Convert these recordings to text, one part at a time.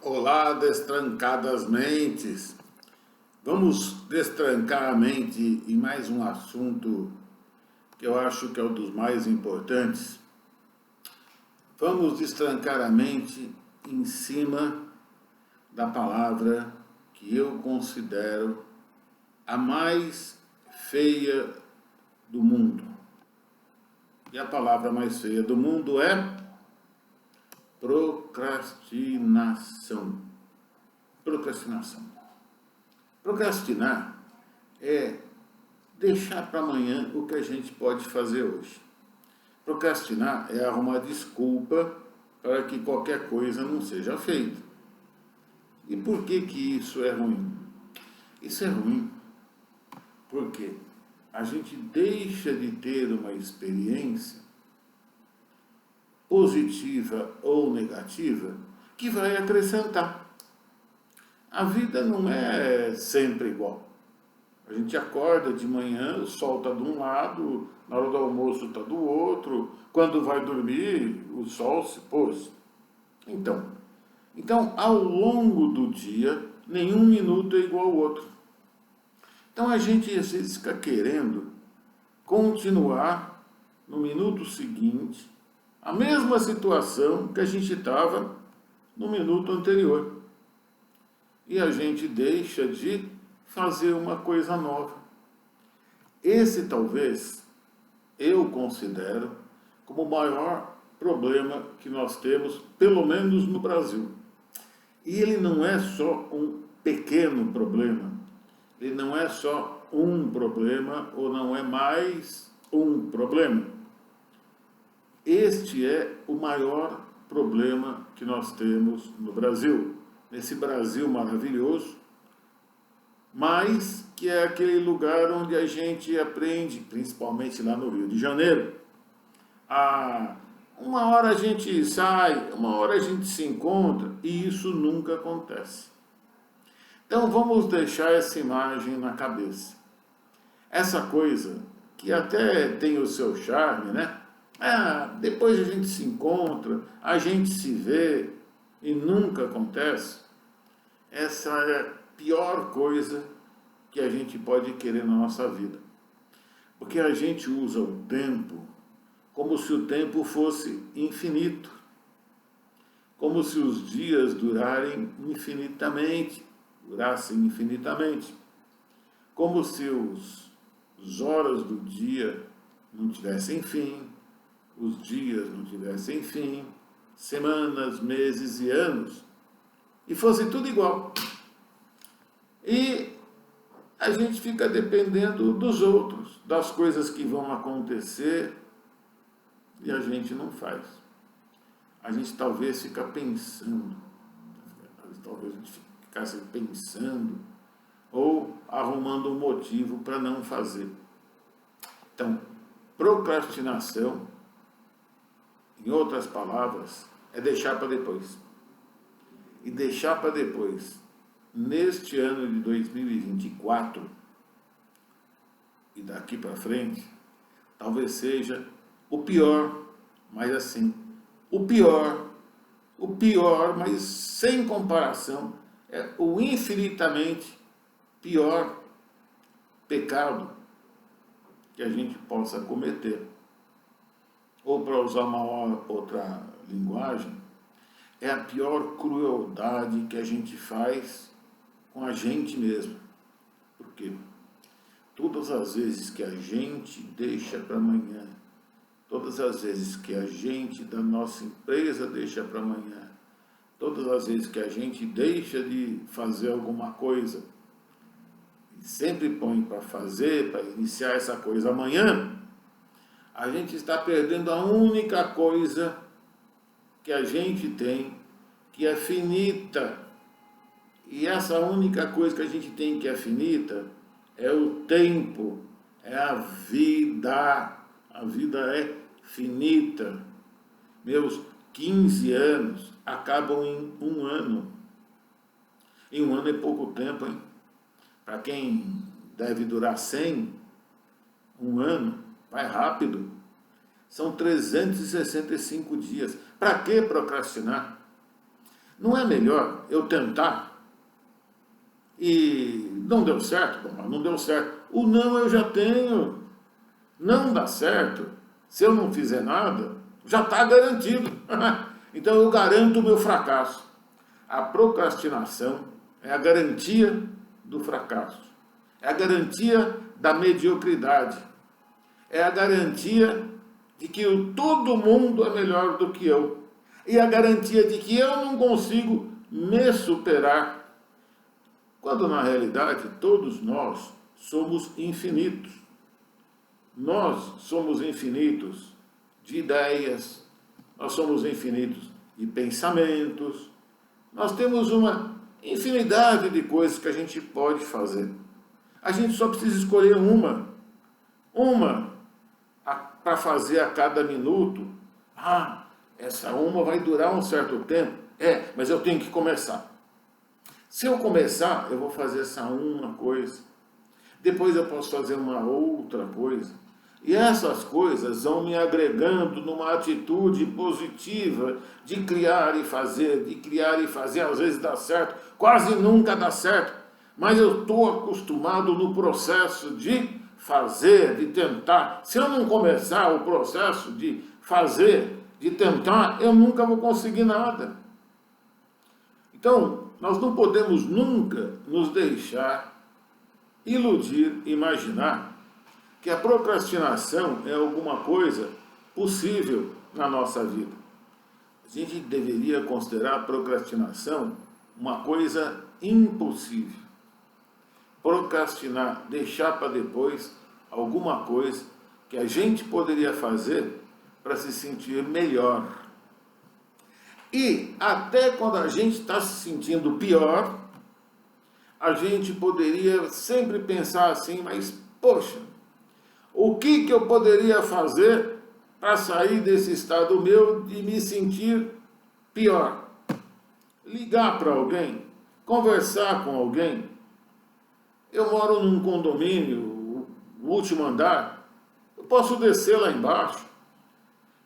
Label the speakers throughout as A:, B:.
A: Olá, destrancadas mentes. Vamos destrancar a mente em mais um assunto que eu acho que é um dos mais importantes. Vamos destrancar a mente em cima da palavra que eu considero a mais feia do mundo. E a palavra mais feia do mundo é procrastinação. Procrastinação. Procrastinar é deixar para amanhã o que a gente pode fazer hoje. Procrastinar é arrumar desculpa para que qualquer coisa não seja feita. E por que isso é ruim? Isso é ruim porque a gente deixa de ter uma experiência positiva ou negativa que vai acrescentar. A vida não é sempre igual. A gente acorda de manhã, o sol está de um lado, na hora do almoço está do outro, quando vai dormir, o sol se pôs. Então, ao longo do dia, nenhum minuto é igual ao outro. Então a gente às vezes fica querendo continuar no minuto seguinte a mesma situação que a gente estava no minuto anterior. E a gente deixa de fazer uma coisa nova. Esse talvez eu considero como o maior problema que nós temos, pelo menos no Brasil. E ele não é só um pequeno problema, ele não é só um problema ou não é mais um problema. Este é o maior problema que nós temos no Brasil, nesse Brasil maravilhoso, mas que é aquele lugar onde a gente aprende, principalmente lá no Rio de Janeiro, uma hora a gente sai, uma hora a gente se encontra, e isso nunca acontece. Então vamos deixar essa imagem na cabeça. Essa coisa que até tem o seu charme, né? Depois a gente se encontra, a gente se vê e nunca acontece. Essa é a pior coisa que a gente pode querer na nossa vida. Porque a gente usa o tempo como se o tempo fosse infinito. Como se os dias durassem infinitamente. Como se as horas do dia não tivessem fim, os dias não tivessem fim, semanas, meses e anos, e fosse tudo igual. E a gente fica dependendo dos outros, das coisas que vão acontecer, e a gente não faz. A gente talvez fica pensando, talvez a gente ficasse pensando, ou arrumando um motivo para não fazer. Então, procrastinação, em outras palavras, é deixar para depois. E deixar para depois, neste ano de 2024, e daqui para frente, talvez seja o pior, mas assim, o pior, mas sem comparação, é o infinitamente pior pecado que a gente possa cometer. Ou, para usar uma outra linguagem, é a pior crueldade que a gente faz com a gente mesmo. Por quê? Todas as vezes que a gente deixa para amanhã, todas as vezes que a gente da nossa empresa deixa para amanhã, todas as vezes que a gente deixa de fazer alguma coisa, e sempre põe para fazer, para iniciar essa coisa amanhã, a gente está perdendo a única coisa que a gente tem, que é finita. E essa única coisa que a gente tem que é finita é o tempo, é a vida. A vida é finita. Meus 15 anos acabam em um ano. E um ano é pouco tempo, hein? Para quem deve durar 100, um ano vai rápido. São 365 dias. Para que procrastinar? Não é melhor eu tentar e não deu certo? Bom, não deu certo. O não eu já tenho. Não dá certo. Se eu não fizer nada, já está garantido. Então eu garanto o meu fracasso. A procrastinação é a garantia do fracasso. É a garantia da mediocridade. É a garantia de que todo mundo é melhor do que eu. E a garantia de que eu não consigo me superar. Quando na realidade todos nós somos infinitos. Nós somos infinitos de ideias, nós somos infinitos de pensamentos, nós temos uma infinidade de coisas que a gente pode fazer. A gente só precisa escolher uma para fazer a cada minuto. Ah, essa uma vai durar um certo tempo. Mas eu tenho que começar. Se eu começar, eu vou fazer essa uma coisa. Depois eu posso fazer uma outra coisa. E essas coisas vão me agregando numa atitude positiva de criar e fazer, às vezes dá certo, quase nunca dá certo, mas eu estou acostumado no processo de fazer, de tentar. Se eu não começar o processo de fazer, de tentar, eu nunca vou conseguir nada. Então, nós não podemos nunca nos deixar iludir, imaginar que a procrastinação é alguma coisa possível na nossa vida. A gente deveria considerar a procrastinação uma coisa impossível. Procrastinar, deixar para depois alguma coisa que a gente poderia fazer para se sentir melhor. E até quando a gente está se sentindo pior, a gente poderia sempre pensar assim, mas poxa, o que eu poderia fazer para sair desse estado meu de me sentir pior? Ligar para alguém? Conversar com alguém? Eu moro num condomínio, o último andar, eu posso descer lá embaixo,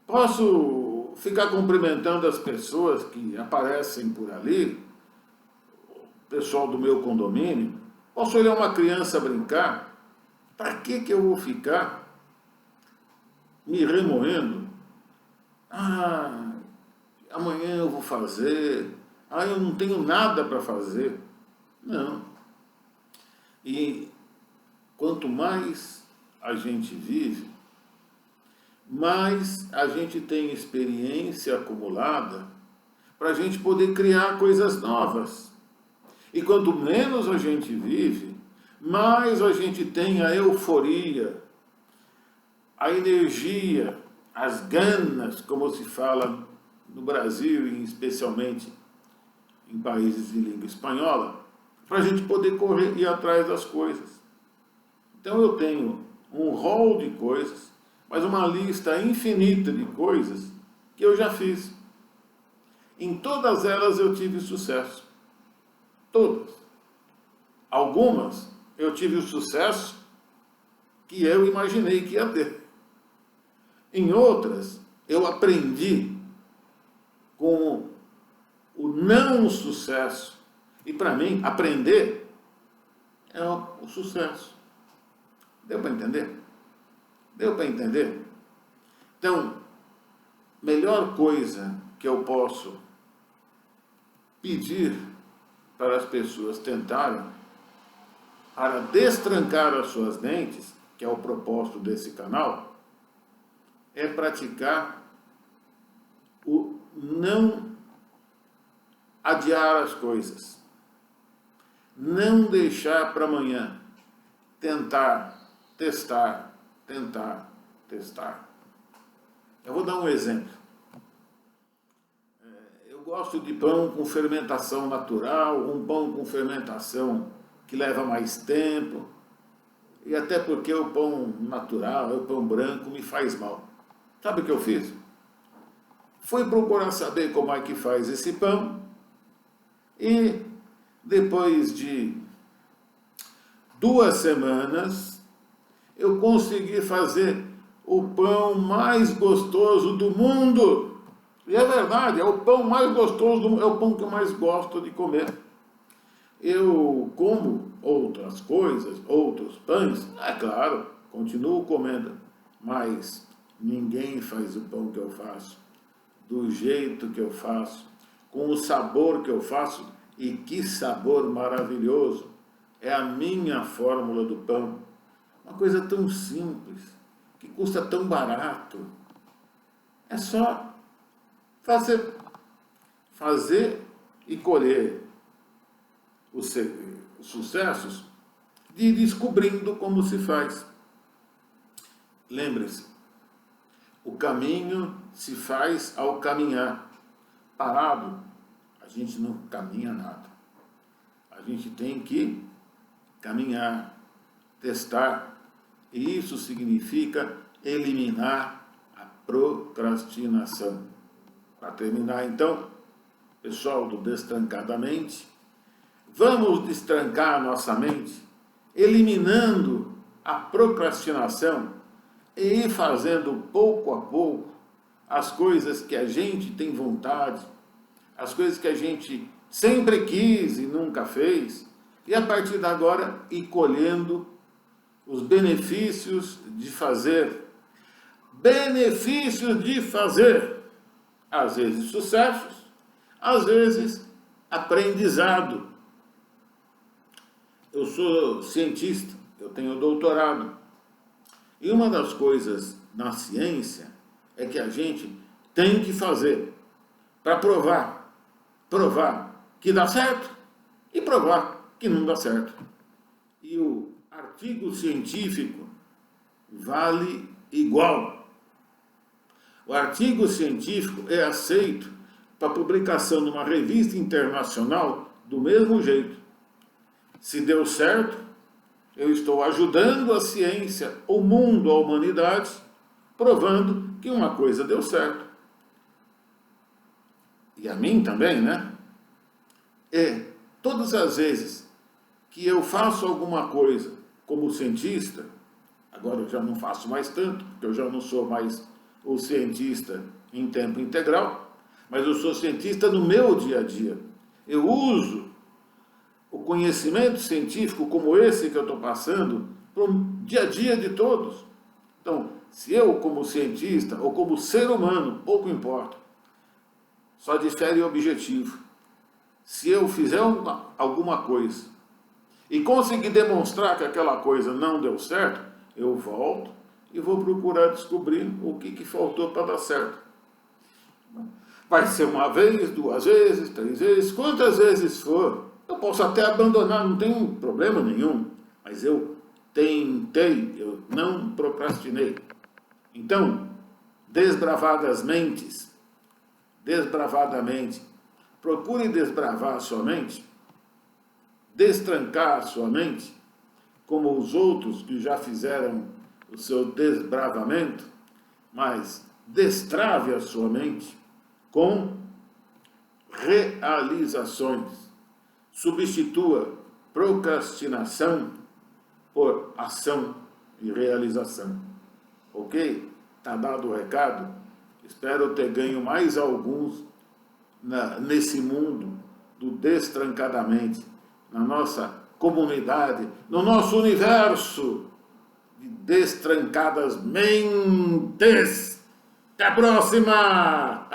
A: posso ficar cumprimentando as pessoas que aparecem por ali, o pessoal do meu condomínio, posso olhar uma criança brincar. Para que eu vou ficar me remoendo? Amanhã eu vou fazer. Eu não tenho nada para fazer. Não. E quanto mais a gente vive, mais a gente tem experiência acumulada para a gente poder criar coisas novas. E quanto menos a gente vive, mais a gente tem a euforia, a energia, as ganas, como se fala no Brasil e especialmente em países de língua espanhola, para a gente poder correr e ir atrás das coisas. Então eu tenho um rol de coisas, mas uma lista infinita de coisas que eu já fiz. Em todas elas eu tive sucesso. Todas. Algumas eu tive o sucesso que eu imaginei que ia ter. Em outras, eu aprendi com o não sucesso. E para mim, aprender é o sucesso. Deu para entender? Deu para entender? Então, melhor coisa que eu posso pedir para as pessoas tentarem para destrancar as suas mentes, que é o propósito desse canal, é praticar o não adiar as coisas. Não deixar para amanhã. Tentar, testar. Eu vou dar um exemplo. Eu gosto de pão com fermentação natural, um pão com fermentação que leva mais tempo, e até porque o pão natural, o pão branco, me faz mal. Sabe o que eu fiz? Fui procurar saber como é que faz esse pão, e depois de 2 semanas, eu consegui fazer o pão mais gostoso do mundo. E é verdade, é o pão mais gostoso, é o pão que eu mais gosto de comer. Eu como outras coisas, outros pães, é claro, continuo comendo, mas ninguém faz o pão que eu faço, do jeito que eu faço, com o sabor que eu faço, e que sabor maravilhoso! É a minha fórmula do pão. Uma coisa tão simples, que custa tão barato. É só fazer e colher os sucessos de ir descobrindo como se faz. Lembre-se, o caminho se faz ao caminhar. Parado, a gente não caminha nada. A gente tem que caminhar, testar. E isso significa eliminar a procrastinação. Para terminar, então, pessoal do Destrancadamente, vamos destrancar a nossa mente, eliminando a procrastinação e ir fazendo pouco a pouco as coisas que a gente tem vontade, as coisas que a gente sempre quis e nunca fez, e a partir de agora ir colhendo os benefícios de fazer. Benefícios de fazer. Às vezes sucessos, às vezes aprendizado. Eu sou cientista, eu tenho doutorado. E uma das coisas na ciência é que a gente tem que fazer para provar que dá certo e provar que não dá certo. E o artigo científico vale igual. O artigo científico é aceito para publicação numa revista internacional do mesmo jeito. Se deu certo, eu estou ajudando a ciência, o mundo, a humanidade, provando que uma coisa deu certo. E a mim também, né? E todas as vezes que eu faço alguma coisa como cientista, agora eu já não faço mais tanto, porque eu já não sou mais o cientista em tempo integral, mas eu sou cientista no meu dia a dia. Eu uso o conhecimento científico como esse que eu estou passando para o dia a dia de todos. Então, se eu como cientista ou como ser humano, pouco importa, só difere o objetivo. Se eu fizer alguma coisa e conseguir demonstrar que aquela coisa não deu certo, eu volto e vou procurar descobrir o que faltou para dar certo. Vai ser uma vez, 2 vezes, 3 vezes, quantas vezes for. Eu posso até abandonar, não tem problema nenhum, mas eu tentei, eu não procrastinei. Então, desbravadamente, procure desbravar a sua mente, destrancar a sua mente, como os outros que já fizeram o seu desbravamento, mas destrave a sua mente com realizações. Substitua procrastinação por ação e realização. Ok? Está dado o recado? Espero ter ganho mais alguns nesse mundo do Destrancadamente, na nossa comunidade, no nosso universo de destrancadas mentes. Até a próxima!